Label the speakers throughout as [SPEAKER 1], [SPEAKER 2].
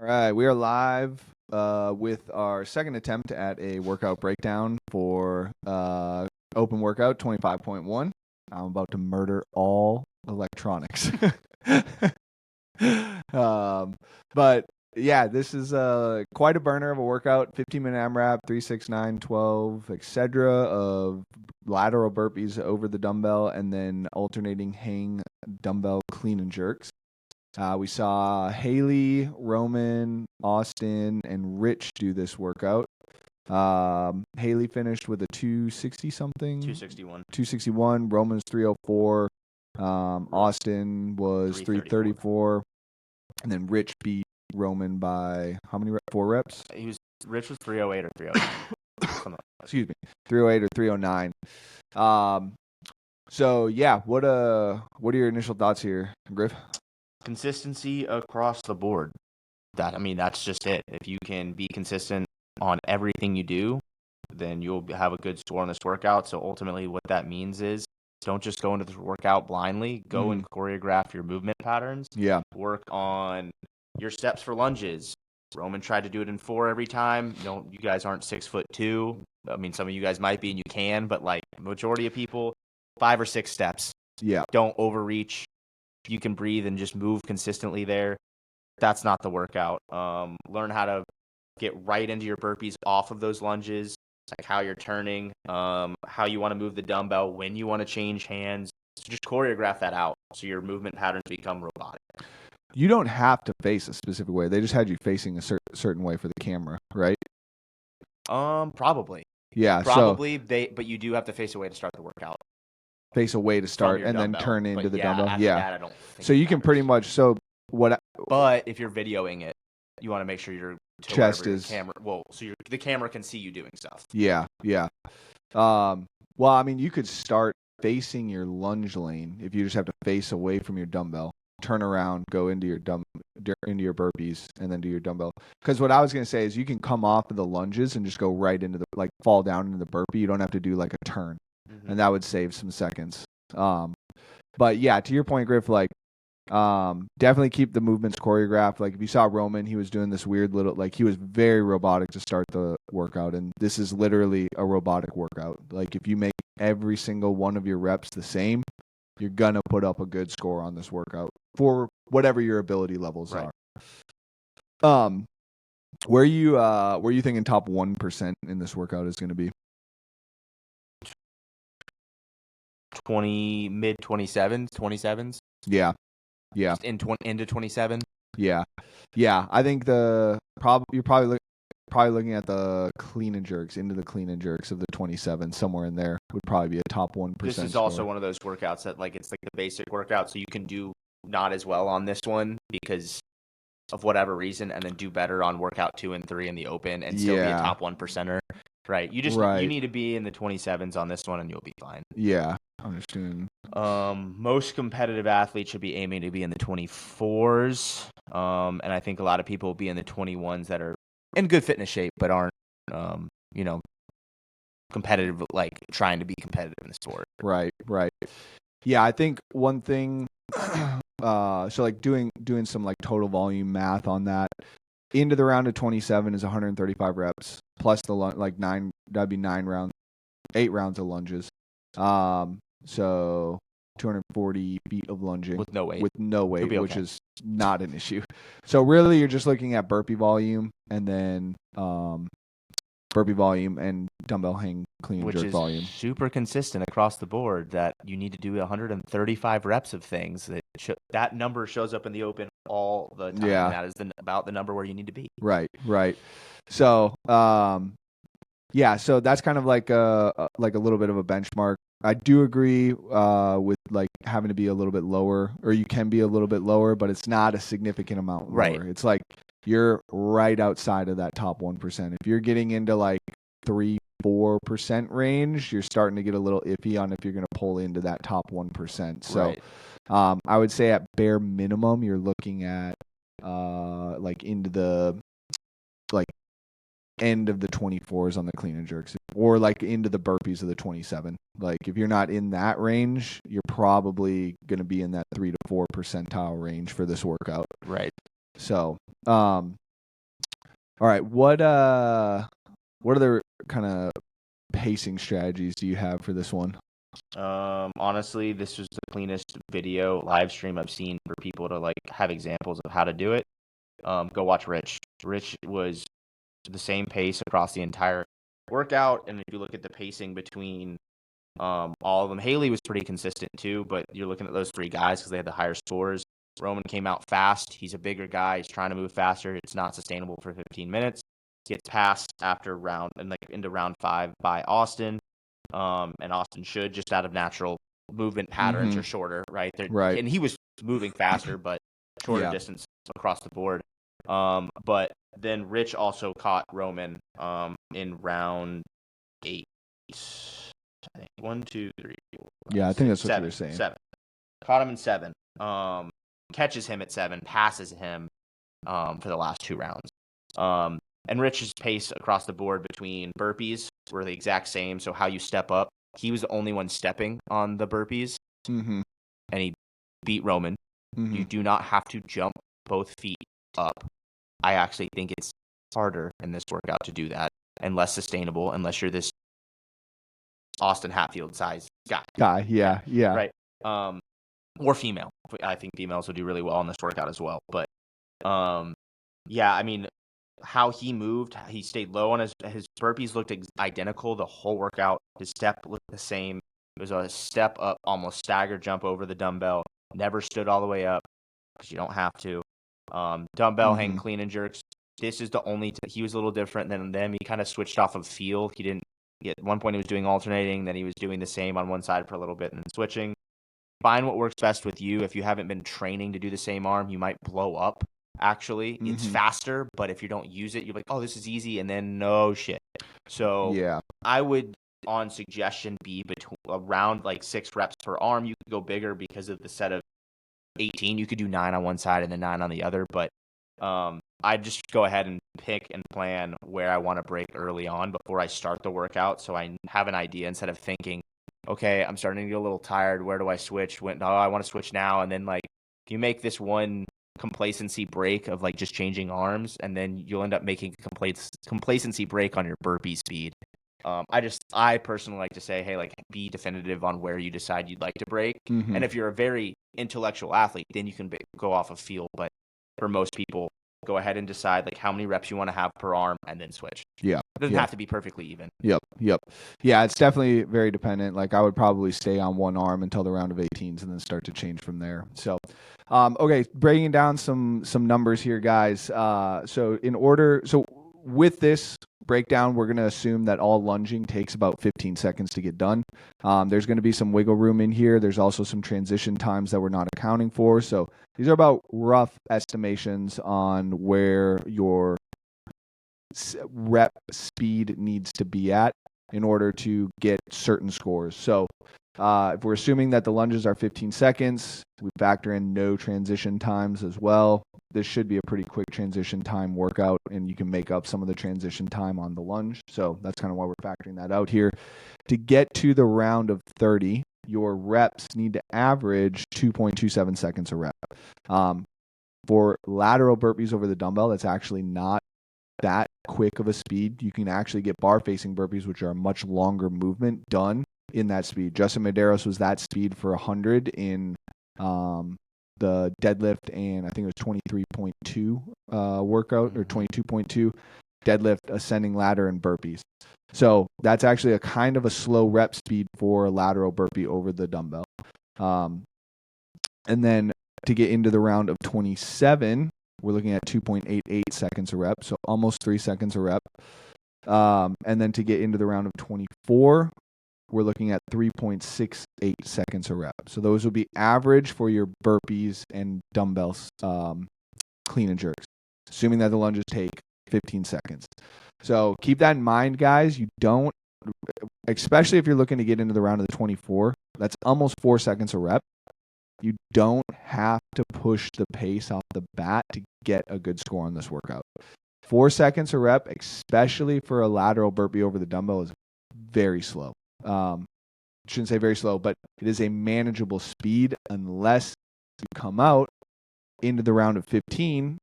[SPEAKER 1] All right, we are live with our second attempt at a workout breakdown for open workout 25.1. I'm about to murder all electronics. But yeah, this is quite a burner of a workout. 15-minute AMRAP, 3, 6, 9, 12, etc. of lateral burpees over the dumbbell and then alternating hang dumbbell clean and jerks. We saw Haley, Roman, Austin, and Rich do this workout. Haley finished with a 260 something.
[SPEAKER 2] 261.
[SPEAKER 1] 261. Roman's 304. Austin was 334. And then Rich beat Roman by how many reps? 4 reps?
[SPEAKER 2] Rich was 308 or 309.
[SPEAKER 1] Excuse me. 308 or 309. So yeah, what are your initial thoughts here, Griff?
[SPEAKER 2] Consistency across the board. That's just it. If you can be consistent on everything you do, then you'll have a good score on this workout. So ultimately what that means is don't just go into this workout blindly. Go and choreograph your movement patterns.
[SPEAKER 1] Yeah.
[SPEAKER 2] Work on your steps for lunges. Roman tried to do it in 4 every time. You guys aren't 6'2". Some of you guys might be and you can, but like majority of people, 5 or 6 steps.
[SPEAKER 1] Yeah.
[SPEAKER 2] Don't overreach. You can breathe and just move consistently there. That's not the workout. Learn how to get right into your burpees off of those lunges, like how you're turning, how you want to move the dumbbell, when you want to change hands. So just choreograph that out so your movement patterns become robotic.
[SPEAKER 1] You don't have to face a specific way. They just had you facing a certain way for the camera, right?
[SPEAKER 2] Probably.
[SPEAKER 1] Yeah.
[SPEAKER 2] Probably, but you do have to face a way to start the workout.
[SPEAKER 1] Face a way to start and
[SPEAKER 2] dumbbell.
[SPEAKER 1] Then turn into the dumbbell.
[SPEAKER 2] After that, I don't think
[SPEAKER 1] so you can pretty much
[SPEAKER 2] But if you're videoing it, you want to make sure your
[SPEAKER 1] chest is
[SPEAKER 2] camera. Well, so the camera can see you doing stuff.
[SPEAKER 1] Yeah. You could start facing your lunge lane if you just have to face away from your dumbbell, turn around, go into your into your burpees, and then do your dumbbell. Because what I was gonna say is you can come off of the lunges and just go right into fall down into the burpee. You don't have to do like a turn. And that would save some seconds. But yeah, to your point, Griff, definitely keep the movements choreographed. Like if you saw Roman, he was doing this weird little, he was very robotic to start the workout. And this is literally a robotic workout. Like if you make every single one of your reps the same, you're going to put up a good score on this workout for whatever your ability levels are. Where you thinking top 1% in this workout is going to be?
[SPEAKER 2] Mid 27s.
[SPEAKER 1] Yeah.
[SPEAKER 2] Just into 27.
[SPEAKER 1] Yeah. I think you're probably looking at the clean and jerks, into the clean and jerks of the 27, somewhere in there would probably be a top 1%.
[SPEAKER 2] This is also one of those workouts that it's like the basic workout, so you can do not as well on this one because of whatever reason, and then do better on workout 2 and 3 in the open and still be a top 1%er. Right. You need to be in the 27s on this one and you'll be fine.
[SPEAKER 1] Yeah. Understand.
[SPEAKER 2] Most competitive athletes should be aiming to be in the 24s. And I think a lot of people will be in the 21s that are in good fitness shape but aren't competitive, like trying to be competitive in the sport.
[SPEAKER 1] Right. Yeah, I think one thing doing some total volume math on that, into the round of 27 is 135 reps plus the 9, that'd be 8 rounds of lunges. So 240 feet of lunging
[SPEAKER 2] with no weight,
[SPEAKER 1] which is not an issue. So really you're just looking at burpee volume and then burpee volume and dumbbell hang clean and jerk volume.
[SPEAKER 2] Super consistent across the board that you need to do 135 reps of things. That number shows up in the open all the time.
[SPEAKER 1] Yeah.
[SPEAKER 2] And that is about the number where you need to be.
[SPEAKER 1] Right. So, so that's kind of like a little bit of a benchmark. I do agree with having to be a little bit lower, or you can be a little bit lower, but it's not a significant amount lower.
[SPEAKER 2] Right.
[SPEAKER 1] It's you're right outside of that top 1%. If you're getting into 3-4% range, you're starting to get a little iffy on if you're going to pull into that top 1%. So
[SPEAKER 2] right.
[SPEAKER 1] I would say at bare minimum, you're looking at into the end of the 24s on the clean and jerks, or into the burpees of the 27. If you're not in that range, you're probably going to be in that 3 to 4 percentile range for this workout.
[SPEAKER 2] Right.
[SPEAKER 1] So, All right. What other kind of pacing strategies do you have for this one?
[SPEAKER 2] Honestly, this was the cleanest video live stream I've seen for people to like have examples of how to do it. Go watch Rich. Rich was the same pace across the entire workout, and if you look at the pacing between all of them, Haley was pretty consistent too, but you're looking at those three guys because they had the higher scores. Roman came out fast. He's a bigger guy. He's trying to move faster. It's not sustainable for 15 minutes. Gets passed after round and like into round 5 by Austin. And Austin should just out of natural movement patterns are shorter, right?
[SPEAKER 1] Right.
[SPEAKER 2] And he was moving faster, but shorter distance across the board. But then Rich also caught Roman in round 8. I think 1, 2, 3, 4, 5,
[SPEAKER 1] Yeah, I think that's
[SPEAKER 2] 6,
[SPEAKER 1] what
[SPEAKER 2] 7,
[SPEAKER 1] you were saying.
[SPEAKER 2] 7. Caught him in 7. Catches him at 7, passes him for the last 2 rounds. And Rich's pace across the board between burpees were the exact same. So how you step up, he was the only one stepping on the burpees, and he beat Roman. You do not have to jump both feet up. I actually think it's harder in this workout to do that and less sustainable unless you're this Austin Hatfield size guy.
[SPEAKER 1] Yeah.
[SPEAKER 2] Right. Or female. I think females will do really well in this workout as well. But yeah, I mean, how he moved, he stayed low on his burpees looked identical the whole workout. His step looked the same. It was a step up, almost stagger jump over the dumbbell. Never stood all the way up because you don't have to. Dumbbell hang clean and jerks. This is the only he was a little different than them. He kind of switched off of feel. He didn't. At one point he was doing alternating, then he was doing the same on one side for a little bit and then switching. Find what works best with you. If you haven't been training to do the same arm, you might blow up. Actually, it's faster, but if you don't use it, you're like, oh, this is easy, and then no shit. So I would, on suggestion, be between around like 6 reps per arm. You could go bigger because of the set of 18. You could do 9 on one side and then 9 on the other, but I just go ahead and pick and plan where I want to break early on before I start the workout, so I have an idea instead of thinking, okay, I'm starting to get a little tired. Where do I switch? Oh, I want to switch now, and then like you make this one complacency break of like just changing arms, and then you'll end up making complacency break on your burpee speed. I personally like to say, hey, like be definitive on where you decide you'd like to break, and if you're a very intellectual athlete, then you can go off of feel. But for most people, go ahead and decide like how many reps you want to have per arm, and then switch.
[SPEAKER 1] Yeah,
[SPEAKER 2] It doesn't have to be perfectly even.
[SPEAKER 1] Yep. Yeah, it's definitely very dependent. Like I would probably stay on one arm until the round of 18s and then start to change from there. So, okay, breaking down some numbers here, guys. So with this breakdown, we're going to assume that all lunging takes about 15 seconds to get done. There's going to be some wiggle room in here. There's also some transition times that we're not accounting for. So these are about rough estimations on where your rep speed needs to be at in order to get certain scores. So if we're assuming that the lunges are 15 seconds, we factor in no transition times as well. This should be a pretty quick transition time workout, and you can make up some of the transition time on the lunge. So that's kind of why we're factoring that out here. To get to the round of 30, your reps need to average 2.27 seconds a rep. For lateral burpees over the dumbbell, that's actually not that quick of a speed. You can actually get bar facing burpees, which are a much longer movement, done in that speed. Justin Medeiros was that speed for 100 in the deadlift, and I think it was 23.2 workout, or 22.2 deadlift, ascending ladder, and burpees. So that's actually a kind of a slow rep speed for a lateral burpee over the dumbbell. And then to get into the round of 27, we're looking at 2.88 seconds a rep, so almost 3 seconds a rep. And then to get into the round of 24, we're looking at 3.68 seconds a rep. So those will be average for your burpees and dumbbells, clean and jerks, assuming that the lunges take 15 seconds. So keep that in mind, guys. You don't, especially if you're looking to get into the round of the 24, that's almost 4 seconds a rep. You don't have to push the pace off the bat to get a good score on this workout. 4 seconds a rep, especially for a lateral burpee over the dumbbell, is very slow. Shouldn't say very slow, but it is a manageable speed unless you come out into the round of 15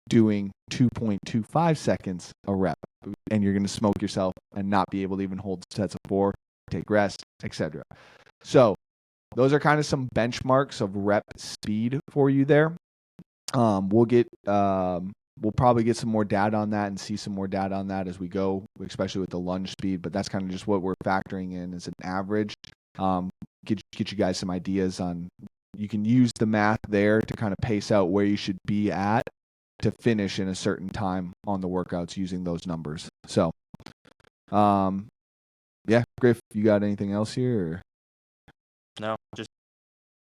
[SPEAKER 1] doing 2.25 seconds a rep, and you're going to smoke yourself and not be able to even hold sets of 4, take rest, etc. So those are kind of some benchmarks of rep speed for you there. We'll probably get some more data on that and see some more data on that as we go, especially with the lunge speed. But that's kind of just what we're factoring in as an average. Get you guys some ideas on. You can use the math there to kind of pace out where you should be at to finish in a certain time on the workouts using those numbers. So, yeah, Griff, you got anything else here? Or?
[SPEAKER 2] No, just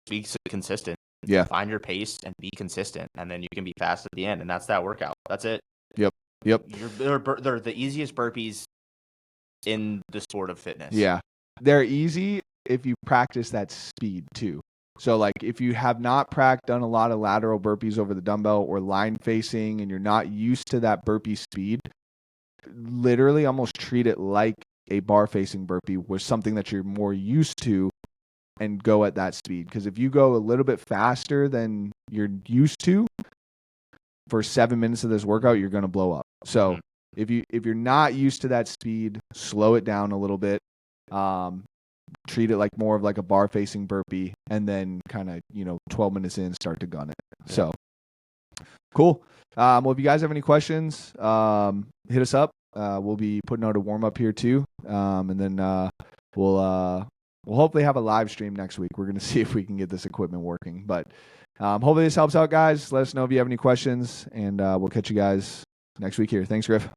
[SPEAKER 2] be consistent.
[SPEAKER 1] Yeah.
[SPEAKER 2] Find your pace and be consistent, and then you can be fast at the end, and that's that workout. That's it.
[SPEAKER 1] Yep.
[SPEAKER 2] They're the easiest burpees in the sport of fitness.
[SPEAKER 1] Yeah. They're easy if you practice that speed too. So like if you have not done a lot of lateral burpees over the dumbbell or line facing and you're not used to that burpee speed, literally almost treat it like a bar facing burpee with something that you're more used to and go at that speed. Because if you go a little bit faster than you're used to for 7 minutes of this workout, you're going to blow up. So if you're not used to that speed, slow it down a little bit. Treat it like more of like a bar facing burpee, and then kind of 12 minutes in start to gun it. Yeah. So cool. Well, if you guys have any questions, hit us up. We'll be putting out a warm up here too, and then we'll hopefully have a live stream next week. We're gonna see if we can get this equipment working, but hopefully this helps out, guys. Let us know if you have any questions, and we'll catch you guys next week here. Thanks, Griff.